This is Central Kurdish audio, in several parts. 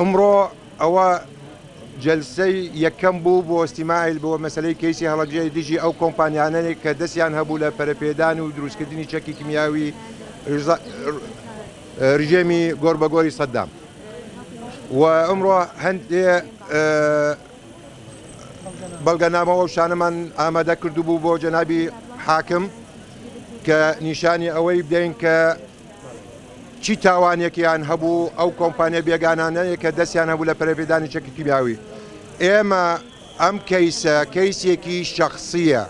ئەمڕۆ ئەوە جلسەی یەکەم بوو بۆ ئەستیماعیل بۆ مەسلەی کەیسی هەڵەبجەی دژی ئەو کۆمپانیانەی کە دەستیان هەبوو لە پەرەپێدان و دروستکردنی چەکی کیمیاوی ڕژێمی گۆڕبەگۆڕی سەدام و ئەمڕۆ هەندێک بەڵگەنامەوە و شانەمان ئامادە کردو بوو بۆ جەنابی حاکم کە نیشانی ئەوەی بدەین کە چی تاوانێکیان هەبوو ئەو کۆمپانیا بێگانانەیە کە دەستیان هەبوو لە پەرەپێدانی چەکی کیمیاوی. ئێمە ئەم کەیسە کەیسێکی شەخسیە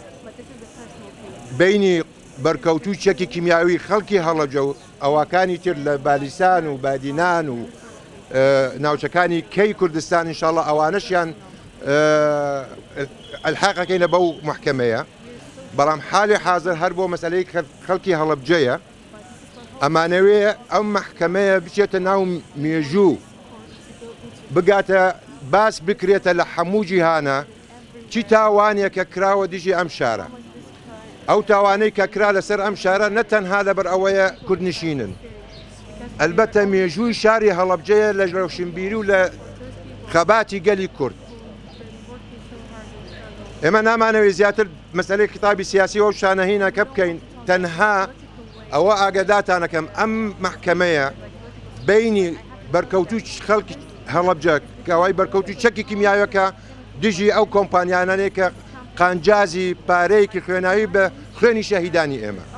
بینی بەرکەوتوو چەکی کیمیاوی خەڵکی هەڵەبجە و ئەوەکانی تر لە بالیسان و بادینان و ناوچەکانی کەی کوردستان ئینشاڵڵا ئەوانەشیان ئەلحاقەکەینە بەو محکەمەیە، بەڵام حالی حاضر هەر بۆ مەسەلەی خەڵکی هەڵەبجەیە ئەمانەوێ ئەم محکەمەیە بچێتە ناو مێژوو بگاتە باس بکرێتە لە هەموو جیهانە چی تاوانێکە کراوە دژی ئەم شارە. ئەو تاوانەی کە کرا لەسەر ئەم شارە نەتەنها لەبەر ئەوەیە کوردنشینن، ئەلبەتە مێژووی شاری هەڵەبجەیە لە ڕەوشنبیری و لە خەباتی گەلی کورد. ئێمە نامانەوێت زیاتر مەسەلەی خیتابی سیاسی و شانەهینەکە بکەین، تەنها ئەوە ئاگاداتانەکەم ئەم محکەمەیە بینی بەرکەوتوو خەڵکی هەڵەبجە کەوای بەرکەوتوو چەکی کیمیاویەکە دژی ئەو کۆمپانیانانەیە کە قانجازی پارەیەکی خوێناوی بە خوێنی شەهیدانی ئێمە.